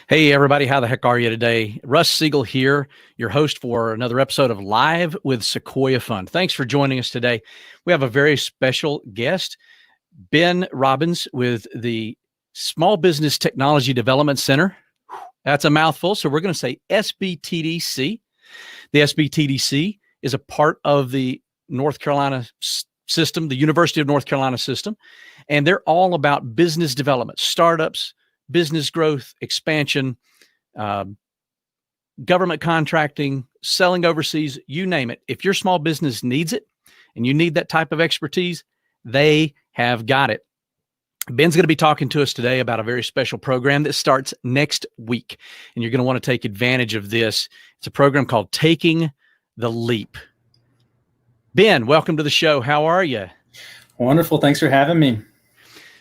Hey, everybody. How the heck are you today? Russ Siegel here, your host for another episode of Live with Sequoyah Fund. Thanks for joining us today. We have a very special guest, Ben Robbins with the Small Business Technology Development Center. That's a mouthful, so we're going to say SBTDC. The SBTDC is a part of the North Carolina system, the University of North Carolina system, and they're all about business development, startups, business growth, expansion, government contracting, selling overseas, you name it. If your small business needs it and you need that type of expertise, they have got it. Ben's going to be talking to us today about a very special program that starts next week, and you're going to want to take advantage of this. It's a program called Taking the Leap. Ben, welcome to the show. How are you? Wonderful. Thanks for having me.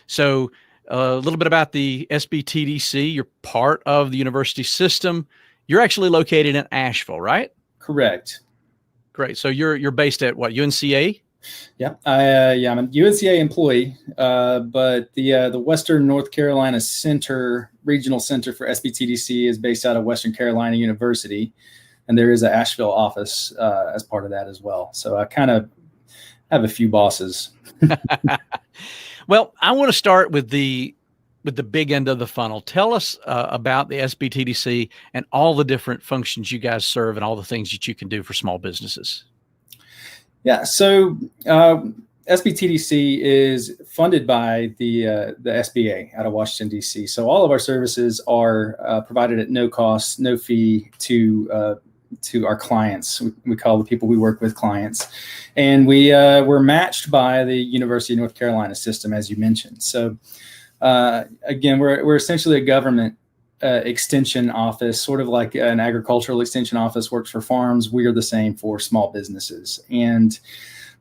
So, a little bit about the SBTDC. You're part of the university system. You're actually located in Asheville, right? Correct. Great. So you're based at what, UNCA? Yeah, I'm a UNCA employee, but the Western North Carolina Center, Regional Center for SBTDC is based out of Western Carolina University, and there is an Asheville office as part of that as well. So I kind of have a few bosses. Well, I want to start with the big end of the funnel. Tell us about the SBTDC and all the different functions you guys serve and all the things that you can do for small businesses. Yeah, so SBTDC is funded by the SBA out of Washington, D.C. So all of our services are provided at no cost, no fee to our clients. We call the people we work with clients. And we're matched by the University of North Carolina system, as you mentioned. So again, we're essentially a government extension office, sort of like an agricultural extension office works for farms. We are the same for small businesses. And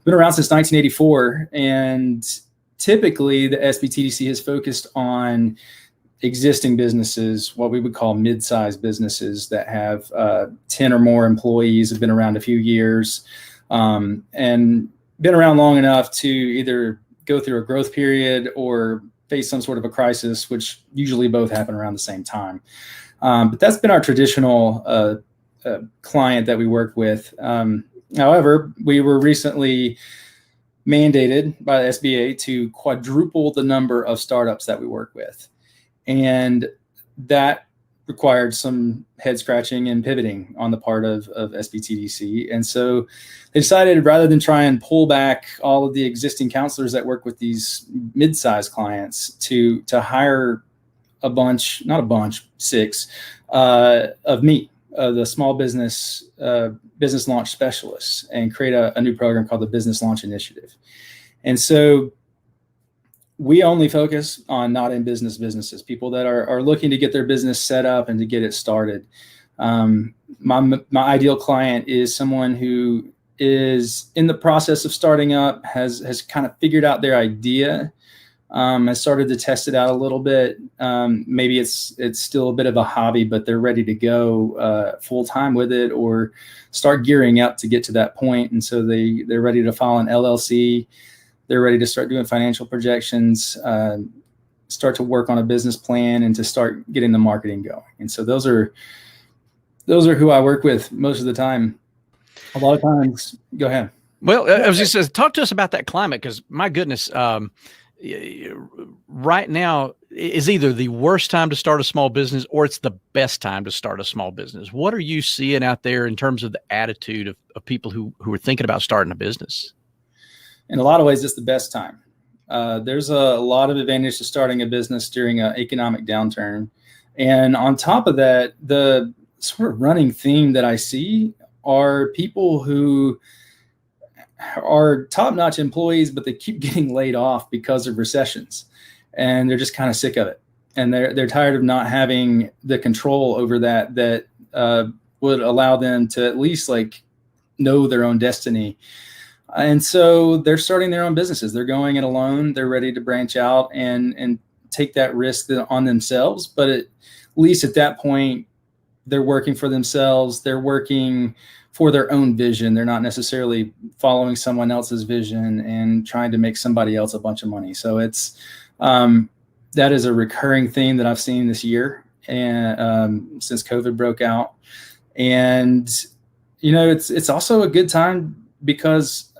been around since 1984. And typically the SBTDC has focused on existing businesses, what we would call mid-sized businesses that have 10 or more employees, have been around a few years, and been around long enough to either go through a growth period or face some sort of a crisis, which usually both happen around the same time. But that's been our traditional client that we work with. However, we were recently mandated by the SBA to quadruple the number of startups that we work with. And that required some head scratching and pivoting on the part of SBTDC. And so they decided, rather than try and pull back all of the existing counselors that work with these mid-sized clients, to hire a bunch, not a bunch, 6 of me, the small business launch specialists, and create a new program called the Business Launch Initiative. And so we only focus on not in businesses, people that are looking to get their business set up and to get it started. My ideal client is someone who is in the process of starting up, has kind of figured out their idea, has started to test it out a little bit. Maybe it's still a bit of a hobby, but they're ready to go full time with it, or start gearing up to get to that point. And so they're ready to file an LLC. They're ready to start doing financial projections, start to work on a business plan, and to start getting the marketing going. And so those are who I work with most of the time. A lot of times, go ahead. Well, I was just saying, talk to us about that climate, because my goodness, right now is either the worst time to start a small business or it's the best time to start a small business. What are you seeing out there in terms of the attitude of people who are thinking about starting a business? In a lot of ways, it's the best time. There's a lot of advantage to starting a business during an economic downturn. And on top of that, the sort of running theme that I see are people who are top-notch employees, but they keep getting laid off because of recessions. And they're just kind of sick of it. And they're tired of not having the control over that would allow them to at least know their own destiny. And so they're starting their own businesses. They're going it alone. They're ready to branch out and take that risk on themselves. But at least at that point, they're working for themselves. They're working for their own vision. They're not necessarily following someone else's vision and trying to make somebody else a bunch of money. So it's that is a recurring theme that I've seen this year. and since COVID broke out. And, it's also a good time because,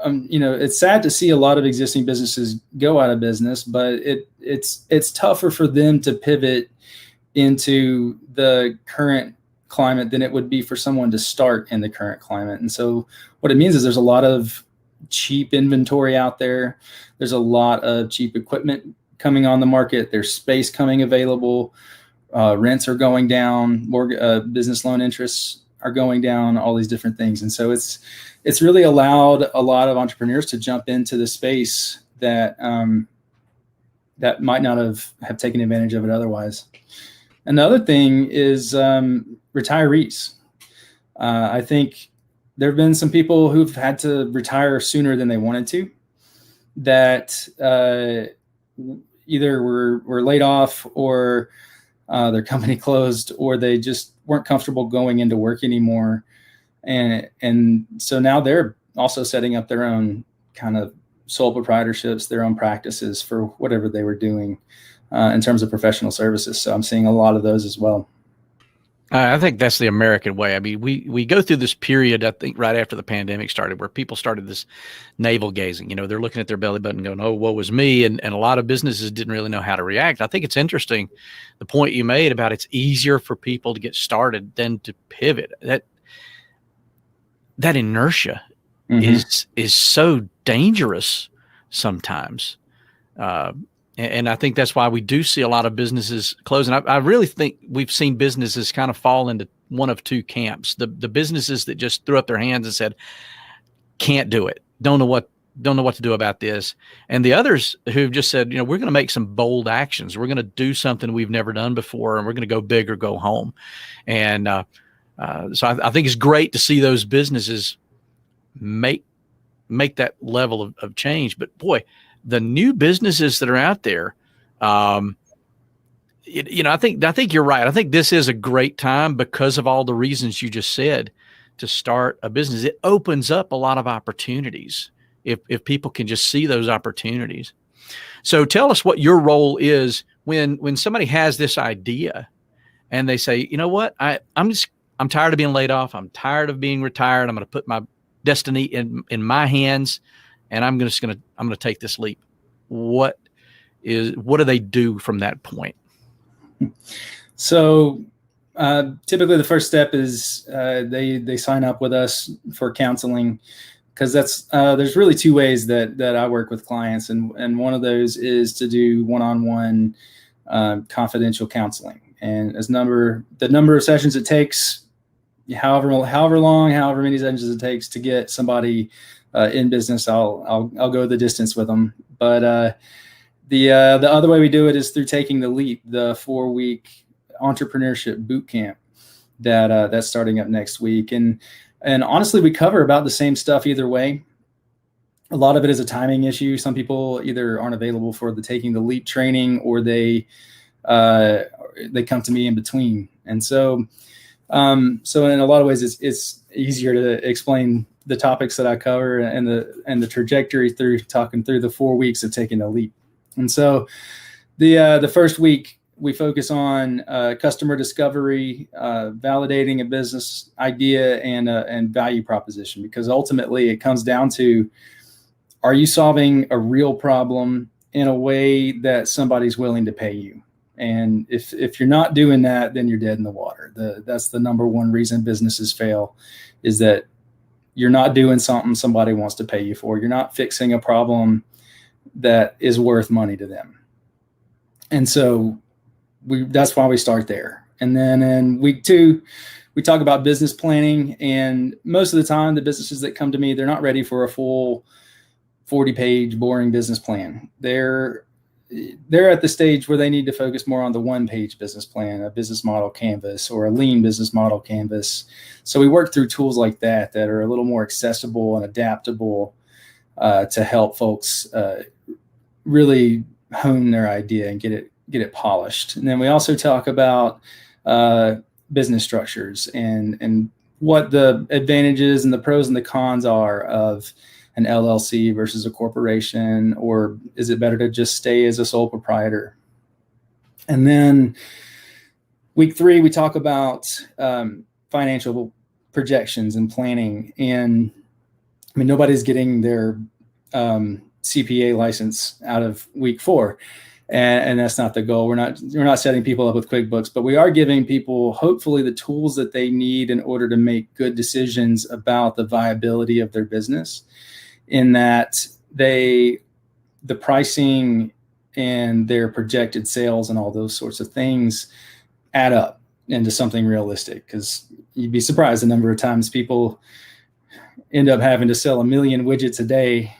it's sad to see a lot of existing businesses go out of business, but it's tougher for them to pivot into the current climate than it would be for someone to start in the current climate. And so what it means is there's a lot of cheap inventory out there. There's a lot of cheap equipment coming on the market. There's space coming available. Rents are going down. Business loan interests are going down, all these different things. And so it's really allowed a lot of entrepreneurs to jump into the space that that might not have taken advantage of it otherwise. Another thing is retirees. I think there have been some people who've had to retire sooner than they wanted to, that either were laid off or their company closed, or they just weren't comfortable going into work anymore. And so now they're also setting up their own kind of sole proprietorships, their own practices for whatever they were doing in terms of professional services. So I'm seeing a lot of those as well. I think that's the American way. I mean, we go through this period, I think, right after the pandemic started, where people started this navel gazing. They're looking at their belly button going, oh, woe is me. And a lot of businesses didn't really know how to react. I think it's interesting, the point you made about it's easier for people to get started than to pivot. That inertia is so dangerous sometimes. And I think that's why we do see a lot of businesses closing. I really think we've seen businesses kind of fall into one of two camps. The businesses that just threw up their hands and said, can't do it. Don't know what to do about this. And the others who've just said, we're going to make some bold actions. We're going to do something we've never done before, and we're going to go big or go home. And so I think it's great to see those businesses make that level of change. But boy, the new businesses that are out there, I think you're right. I think this is a great time because of all the reasons you just said to start a business. It opens up a lot of opportunities if people can just see those opportunities. So tell us what your role is when somebody has this idea and they say, you know what, I'm tired of being laid off. I'm tired of being retired. I'm going to put my destiny in my hands, and I'm going to take this leap. What do they do from that point? So typically the first step is they sign up with us for counseling, because there's really two ways that I work with clients, and one of those is to do one-on-one confidential counseling. And the number of sessions it takes, however long, however many sessions it takes to get somebody in business, I'll go the distance with them. But the other way we do it is through Taking the Leap, the 4-week entrepreneurship boot camp that's starting up next week. And honestly, we cover about the same stuff either way. A lot of it is a timing issue. Some people either aren't available for the Taking the Leap training, or they come to me in between. And so in a lot of ways, it's easier to explain the topics that I cover and the trajectory through talking through the 4 weeks of Taking the Leap. And so the first week we focus on customer discovery, validating a business idea and value proposition, because ultimately it comes down to, are you solving a real problem in a way that somebody's willing to pay you? And if you're not doing that, then you're dead in the water. That's the number one reason businesses fail, is that you're not doing something somebody wants to pay you for. You're not fixing a problem that is worth money to them. And so that's why we start there. And then in week 2, we talk about business planning. And most of the time, the businesses that come to me, they're not ready for a full 40-page boring business plan. They're at the stage where they need to focus more on the 1-page business plan, a business model canvas, or a lean business model canvas. So we work through tools like that are a little more accessible and adaptable to help folks really hone their idea and get it polished. And then we also talk about business structures and what the advantages and the pros and the cons are of an LLC versus a corporation, or is it better to just stay as a sole proprietor? And then Week 3, we talk about financial projections and planning. And I mean, nobody's getting their CPA license out of week 4. And that's not the goal. We're not setting people up with QuickBooks, but we are giving people hopefully the tools that they need in order to make good decisions about the viability of their business, in that the pricing and their projected sales and all those sorts of things add up into something realistic. Because you'd be surprised the number of times people end up having to sell 1 million widgets a day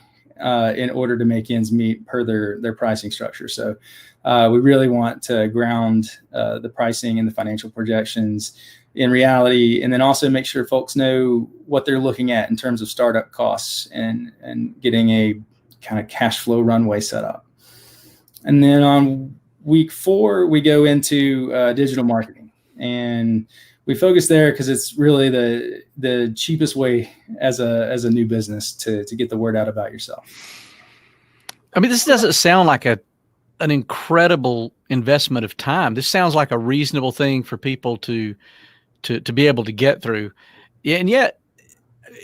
in order to make ends meet per their pricing structure. So we really want to ground the pricing and the financial projections in reality, and then also make sure folks know what they're looking at in terms of startup costs and getting a kind of cash flow runway set up. And then on week 4, we go into digital marketing, and we focus there because it's really the cheapest way as a new business to get the word out about yourself. I mean, this doesn't sound like an incredible investment of time. This sounds like a reasonable thing for people to be able to get through, and yet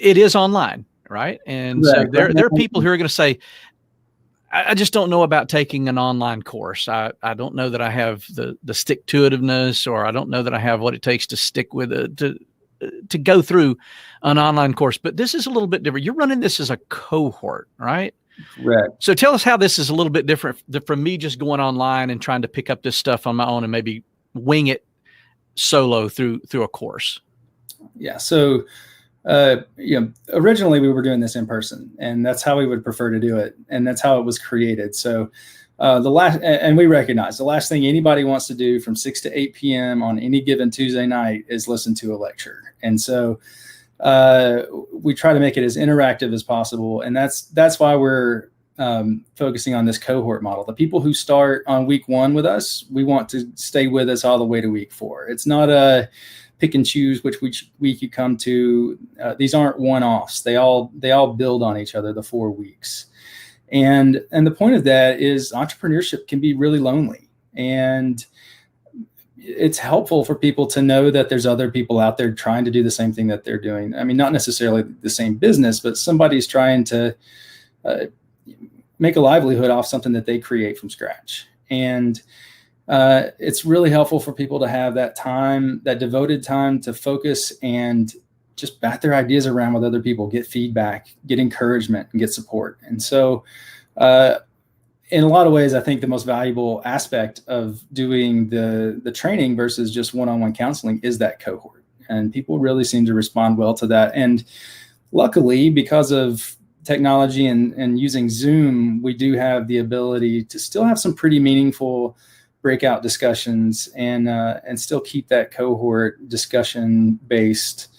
it is online, right? And right. So there are people who are going to say, I just don't know about taking an online course. I don't know that I have the stick-to-itiveness, or I don't know that I have what it takes to stick with it, to go through an online course. But this is a little bit different. You're running this as a cohort, right? Correct. So tell us how this is a little bit different from me just going online and trying to pick up this stuff on my own and maybe wing it solo through a course. Yeah. So originally we were doing this in person, and that's how we would prefer to do it. And that's how it was created. So and we recognize the last thing anybody wants to do from 6 to 8 p.m. on any given Tuesday night is listen to a lecture. And so we try to make it as interactive as possible. And that's why we're focusing on this cohort model. The people who start on week 1 with us, we want to stay with us all the way to week 4. It's not a pick and choose which week you come to. These aren't one-offs. They all build on each other, the 4 weeks. And the point of that is entrepreneurship can be really lonely. And it's helpful for people to know that there's other people out there trying to do the same thing that they're doing. I mean, not necessarily the same business, but somebody's trying to make a livelihood off something that they create from scratch. And it's really helpful for people to have that time, that devoted time to focus and just bat their ideas around with other people, get feedback, get encouragement, and get support. And so in a lot of ways, I think the most valuable aspect of doing the training versus just one-on-one counseling is that cohort. And people really seem to respond well to that. And luckily, because of technology and using Zoom, we do have the ability to still have some pretty meaningful breakout discussions and still keep that cohort discussion-based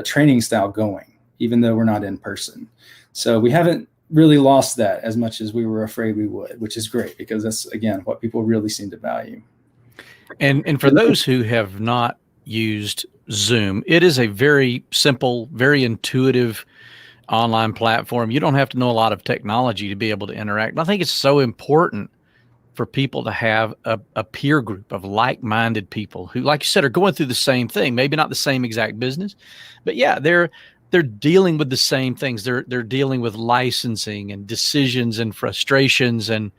training style going, even though we're not in person. So we haven't really lost that as much as we were afraid we would, which is great, because that's, again, what people really seem to value. And for those who have not used Zoom, it is a very simple, very intuitive online platform. You don't have to know a lot of technology to be able to interact. And I think it's so important for people to have a peer group of like-minded people who, like you said, are going through the same thing, maybe not the same exact business, but yeah, they're dealing with the same things. They're dealing with licensing and decisions and frustrations, and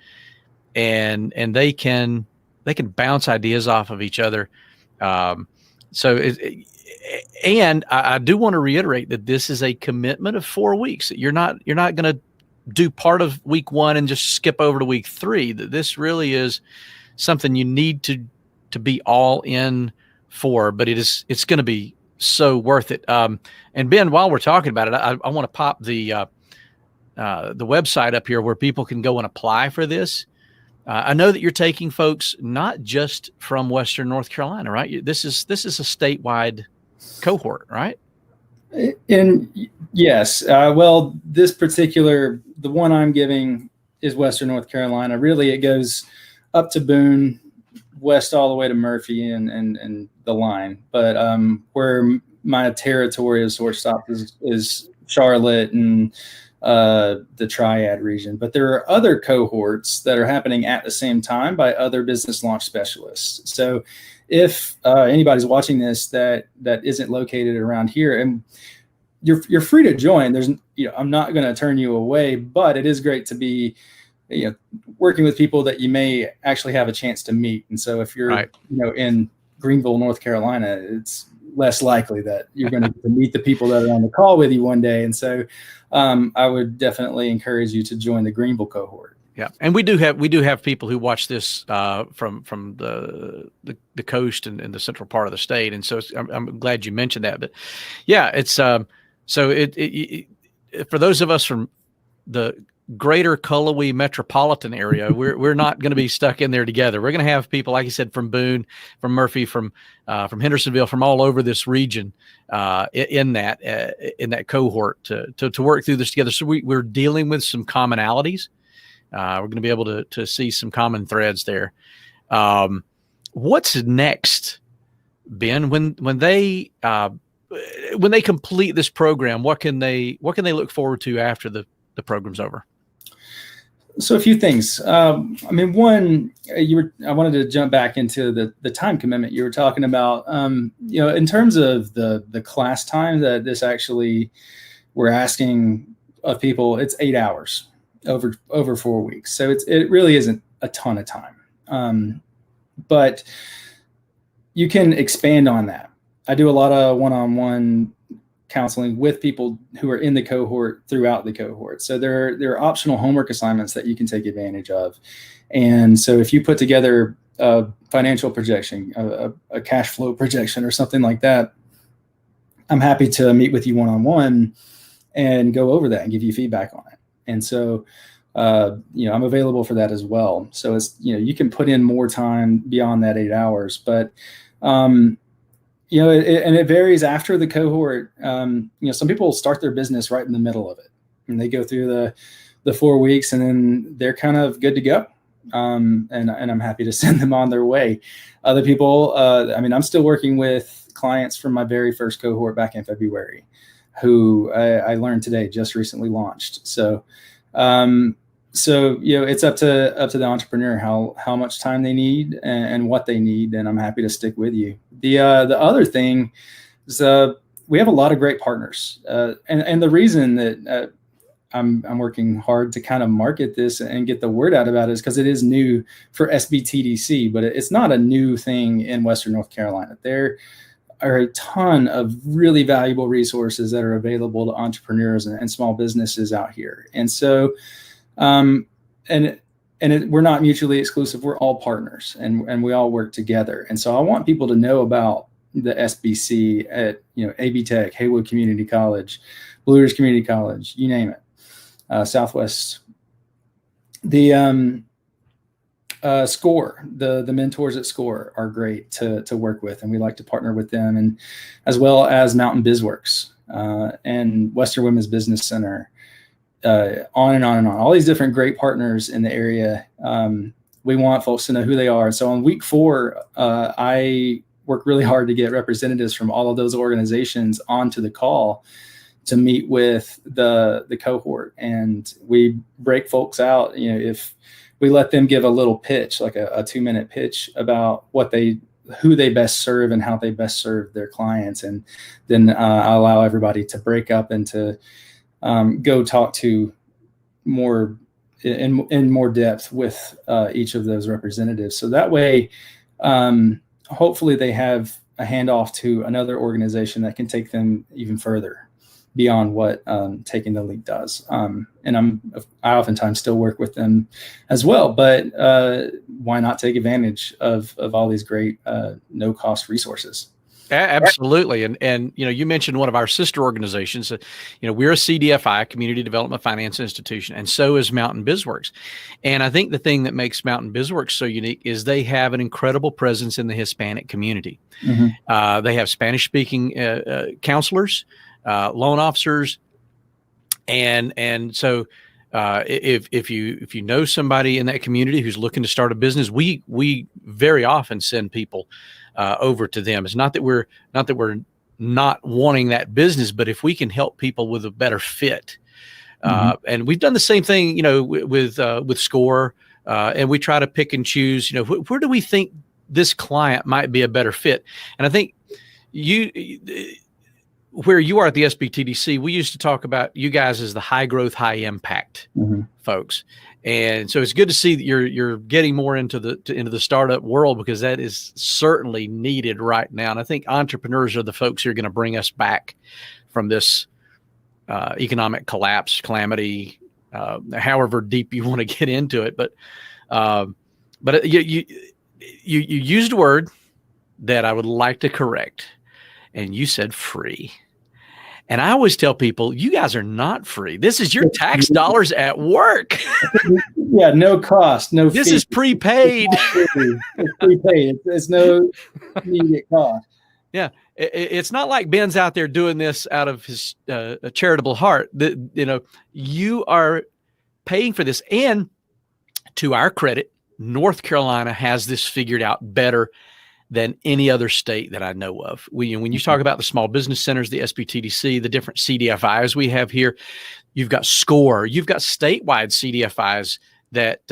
they can bounce ideas off of each other. So I do want to reiterate that this is a commitment of 4 weeks. You're not going to do part of week 1 and just skip over to week 3. That this really is something you need to be all in for, but it's going to be so worth it. And Ben, while we're talking about it, I want to pop the website up here where people can go and apply for this. I know that you're taking folks not just from Western North Carolina, right? This is a statewide cohort, right? And yes, well, this particular, the one I'm giving is Western North Carolina. Really, it goes up to Boone, west all the way to Murphy and the line. But where my territory of sort stops is Charlotte and the Triad region. But there are other cohorts that are happening at the same time by other business launch specialists. So if anybody's watching this that isn't located around here, and you're free to join. There's, I'm not going to turn you away, but it is great to be, working with people that you may actually have a chance to meet. And so if you're, in Greenville, North Carolina, it's less likely that you're going to meet the people that are on the call with you one day. And so I would definitely encourage you to join the Greenville cohort. Yeah, and we do have people who watch this from the coast and the central part of the state, and so I'm glad you mentioned that. But yeah, it's so it for those of us from the greater Cullowhee metropolitan area, we're not going to be stuck in there together. We're going to have people, like you said, from Boone, from Murphy, from Hendersonville, from all over this region in that cohort to work through this together. So we're dealing with some commonalities. We're going to be able to see some common threads there. What's next, Ben? When they complete this program, what can they look forward to after the program's over? So a few things. One, I wanted to jump back into the time commitment you were talking about. In terms of the class time that this actually we're asking of people, it's 8 hours over 4 weeks. So it really isn't a ton of time. But you can expand on that. I do a lot of one-on-one counseling with people who are in the cohort throughout the cohort. So there are optional homework assignments that you can take advantage of. And so if you put together a financial projection, a cash flow projection or something like that, I'm happy to meet with you one-on-one and go over that and give you feedback on it. And so, I'm available for that as well. So it's, you can put in more time beyond that 8 hours, but, and it varies after the cohort. Some people start their business right in the middle of it and they go through the 4 weeks and then they're kind of good to go. And I'm happy to send them on their way. Other people, I'm still working with clients from my very first cohort back in February, who I learned today just recently launched. So, it's up to the entrepreneur how much time they need and what they need, and I'm happy to stick with you. The other thing is we have a lot of great partners, and the reason that I'm working hard to kind of market this and get the word out about it is because it is new for SBTDC, but it's not a new thing in Western North Carolina. There are a ton of really valuable resources that are available to entrepreneurs and small businesses out here. And so, we're not mutually exclusive. We're all partners and we all work together. And so I want people to know about the SBC at, AB Tech, Haywood Community College, Blue Ridge Community College, you name it, Southwest. The SCORE, the mentors at SCORE are great to work with, and we like to partner with them, and as well as Mountain BizWorks and Western Women's Business Center, on and on and on. All these different great partners in the area. We want folks to know who they are. So on week 4, I work really hard to get representatives from all of those organizations onto the call to meet with the cohort, and we break folks out. If we let them give a little pitch, like a 2-minute pitch about who they best serve and how they best serve their clients. And then I allow everybody to break up and to go talk to more in more depth with each of those representatives. So that way, hopefully they have a handoff to another organization that can take them even further beyond what Taking the Lead does. And I oftentimes still work with them as well, but why not take advantage of all these great no-cost resources? Absolutely. And you mentioned one of our sister organizations. We're a CDFI, Community Development Finance Institution, and so is Mountain BizWorks. And I think the thing that makes Mountain BizWorks so unique is they have an incredible presence in the Hispanic community. Mm-hmm. They have Spanish-speaking counselors, loan officers, and so if you know somebody in that community who's looking to start a business, we very often send people over to them. It's not that we're not wanting that business, but if we can help people with a better fit, And we've done the same thing, with Score, and we try to pick and choose, where do we think this client might be a better fit? And I think where you are at the SBTDC, we used to talk about you guys as the high growth, high impact folks. And so it's good to see that you're getting more into the startup world, because that is certainly needed right now. And I think entrepreneurs are the folks who are going to bring us back from this economic collapse, calamity, however deep you want to get into it. But you used a word that I would like to correct, and you said free. And I always tell people, you guys are not free. This is your tax dollars at work. Yeah, no cost, no fee. This is prepaid. It's prepaid. It's no immediate cost. Yeah, it's not like Ben's out there doing this out of his a charitable heart. You are paying for this. And to our credit, North Carolina has this figured out better than any other state that I know of. When you talk about the small business centers, the SBTDC, the different CDFIs we have here, you've got SCORE, you've got statewide CDFIs that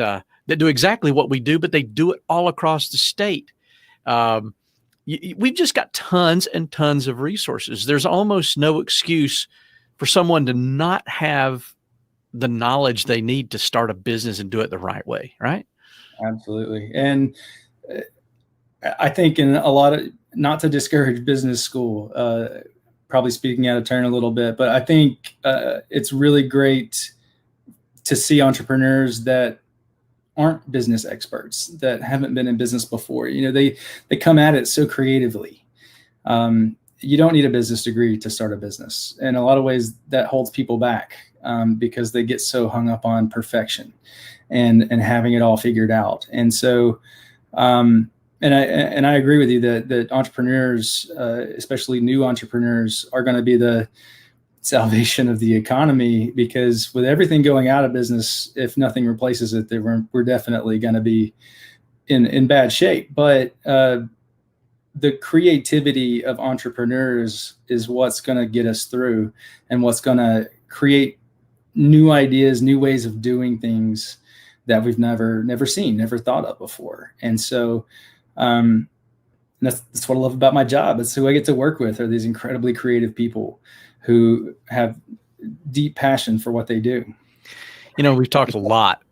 do exactly what we do, but they do it all across the state. We've just got tons and tons of resources. There's almost no excuse for someone to not have the knowledge they need to start a business and do it the right way, right? Absolutely. And I think in a lot of, not to discourage business school, probably speaking out of turn a little bit, but I think it's really great to see entrepreneurs that aren't business experts, that haven't been in business before. They come at it so creatively. You don't need a business degree to start a business. In a lot of ways that holds people back because they get so hung up on perfection and having it all figured out. And so, and I agree with you that entrepreneurs, especially new entrepreneurs, are going to be the salvation of the economy, because with everything going out of business, if nothing replaces it, we're definitely going to be in bad shape. But the creativity of entrepreneurs is what's going to get us through, and what's going to create new ideas, new ways of doing things that we've never seen, never thought of before. And so that's what I love about my job. It's who I get to work with, are these incredibly creative people who have deep passion for what they do. We've talked a lot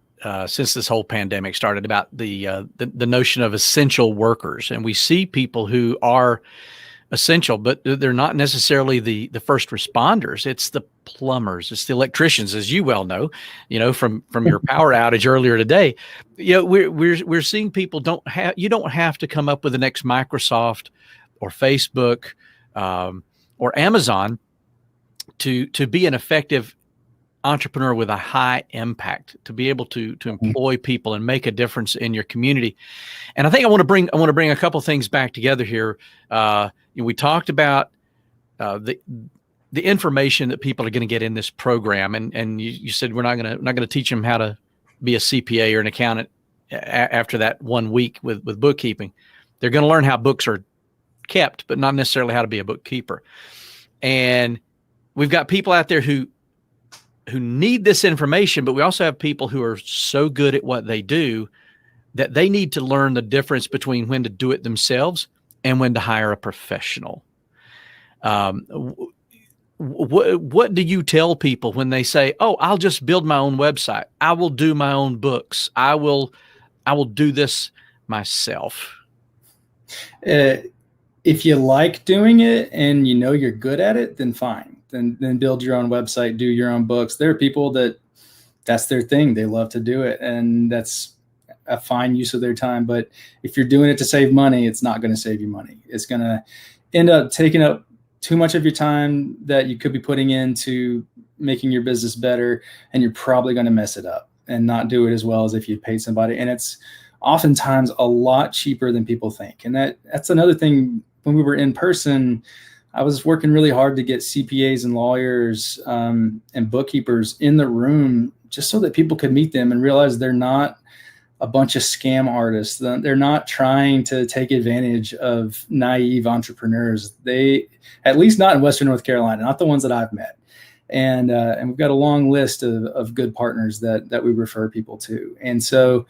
since this whole pandemic started about the notion of essential workers, and we see people who are essential, but they're not necessarily the first responders. It's the plumbers, it's the electricians, as you well know, from your power outage earlier today. We're seeing people you don't have to come up with the next Microsoft or Facebook or Amazon to be an effective entrepreneur with a high impact, to be able to employ people and make a difference in your community. And I think I want to bring a couple things back together here. We talked about the information that people are going to get in this program, and you said we're not going to teach them how to be a CPA or an accountant after that 1 week with bookkeeping. They're going to learn how books are kept, but not necessarily how to be a bookkeeper. And we've got people out there who need this information, but we also have people who are so good at what they do that they need to learn the difference between when to do it themselves and when to hire a professional. What do you tell people when they say, "Oh, I'll just build my own website. I will do my own books. I will do this myself"? If you like doing it and you're good at it, then fine. Then build your own website, do your own books. There are people that's their thing. They love to do it, and that's a fine use of their time. But if you're doing it to save money, it's not going to save you money. It's going to end up taking up too much of your time that you could be putting into making your business better, and you're probably going to mess it up and not do it as well as if you paid somebody. And it's oftentimes a lot cheaper than people think. And that's another thing. When we were in person, I was working really hard to get CPAs and lawyers and bookkeepers in the room, just so that people could meet them and realize they're not a bunch of scam artists. They're not trying to take advantage of naive entrepreneurs. At least not in Western North Carolina, not the ones that I've met. And we've got a long list of good partners that we refer people to. And so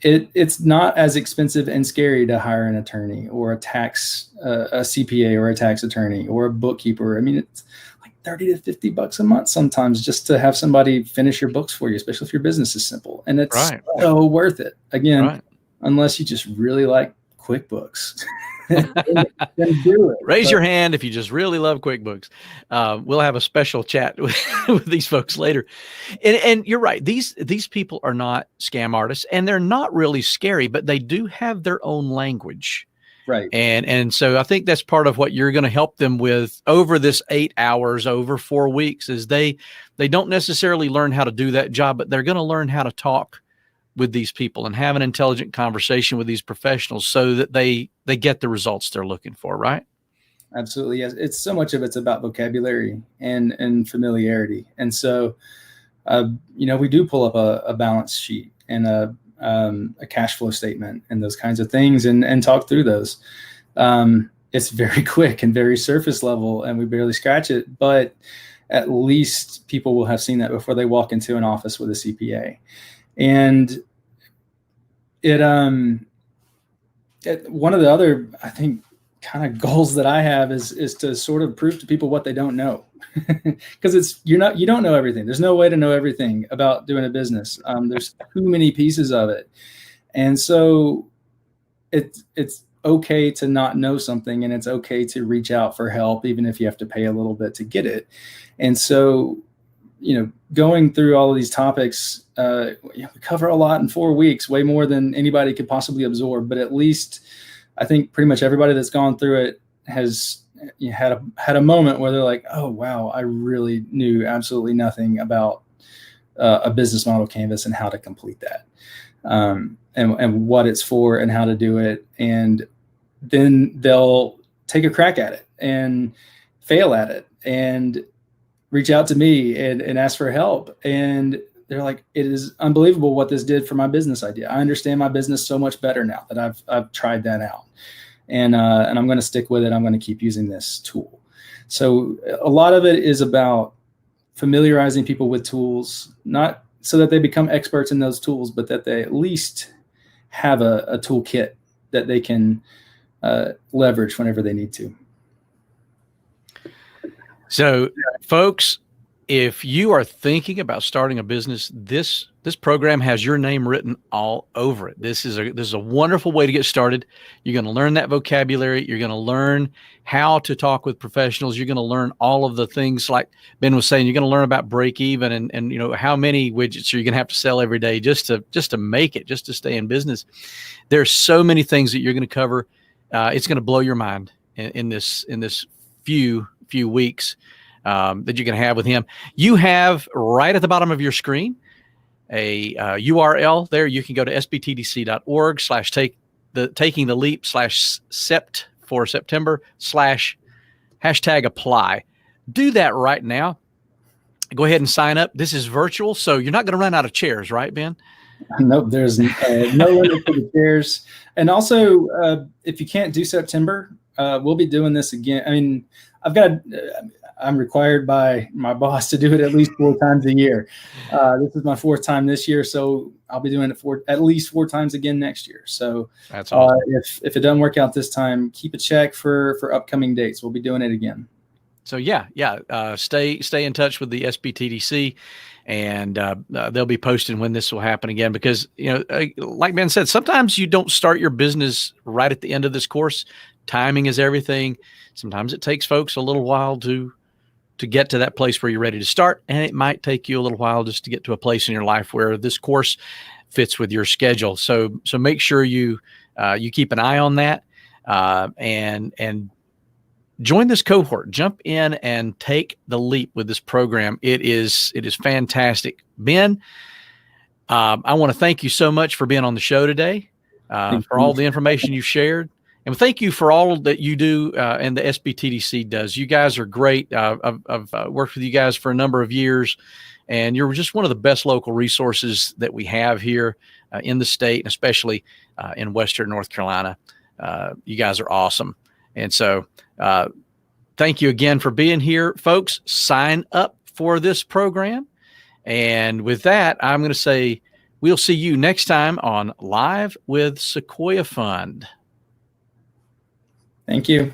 it's not as expensive and scary to hire an attorney or a CPA or a tax attorney or a bookkeeper. I mean, it's like $30 to $50 a month sometimes just to have somebody finish your books for you, especially if your business is simple. And it's so worth it. Again, unless you just really like QuickBooks. Then do it. Raise your hand if you just really love QuickBooks. We'll have a special chat with these folks later. And you're right. These people are not scam artists, and they're not really scary, but they do have their own language. Right. And so I think that's part of what you're going to help them with over this 8 hours, over 4 weeks, is they don't necessarily learn how to do that job, but they're going to learn how to talk with these people and have an intelligent conversation with these professionals so that they get the results they're looking for, right? Absolutely. Yes. It's so much of it's about vocabulary and familiarity. And so, we do pull up a balance sheet and a cash flow statement and those kinds of things and talk through those. It's very quick and very surface level, and we barely scratch it, but at least people will have seen that before they walk into an office with a CPA. And one of the other, I think, kind of goals that I have is to sort of prove to people what they don't know, because you don't know everything. There's no way to know everything about doing a business. There's too many pieces of it, and so it's okay to not know something, and it's okay to reach out for help, even if you have to pay a little bit to get it. And so, going through all of these topics, we cover a lot in 4 weeks, way more than anybody could possibly absorb. But at least I think pretty much everybody that's gone through it has had a moment where they're like, oh, wow, I really knew absolutely nothing about a business model canvas and how to complete that, and what it's for and how to do it. And then they'll take a crack at it and fail at it and reach out to me and ask for help. And they're like, it is unbelievable what this did for my business idea. I understand my business so much better now that I've tried that out. And I'm going to stick with it. I'm going to keep using this tool. So a lot of it is about familiarizing people with tools, not so that they become experts in those tools, but that they at least have a toolkit that they can leverage whenever they need to. So, folks, if you are thinking about starting a business, this program has your name written all over it. This is a wonderful way to get started. You're going to learn that vocabulary. You're going to learn how to talk with professionals. You're going to learn all of the things like Ben was saying. You're going to learn about break even and how many widgets are you going to have to sell every day just to make it, just to stay in business. There's so many things that you're going to cover. It's going to blow your mind in this few weeks that you can have with him. You have right at the bottom of your screen a URL there. You can go to sbtdc.org/taking the leap /sept for September /apply. Do that right now. Go ahead and sign up. This is virtual, so you're not going to run out of chairs, right, Ben? Nope, there's no limit to the chairs. And also, if you can't do September, we'll be doing this again. I mean, I'm required by my boss to do it at least 4 times a year. This is my 4th time this year, so I'll be doing it at least 4 times again next year. So that's awesome. If it doesn't work out this time, keep a check for upcoming dates. We'll be doing it again. So stay in touch with the SBTDC, and they'll be posting when this will happen again, because like Ben said, sometimes you don't start your business right at the end of this course. Timing is everything. Sometimes it takes folks a little while to get to that place where you're ready to start, and it might take you a little while just to get to a place in your life where this course fits with your schedule. So make sure you keep an eye on that, and join this cohort. Jump in and take the leap with this program. It is fantastic. Ben, I want to thank you so much for being on the show today, for all the information you've shared. And thank you for all that you do and the SBTDC does. You guys are great. I've worked with you guys for a number of years, and you're just one of the best local resources that we have here in the state, and especially in Western North Carolina. You guys are awesome. And so thank you again for being here, folks. Sign up for this program. And with that, I'm going to say we'll see you next time on Live with Sequoyah Fund. Thank you.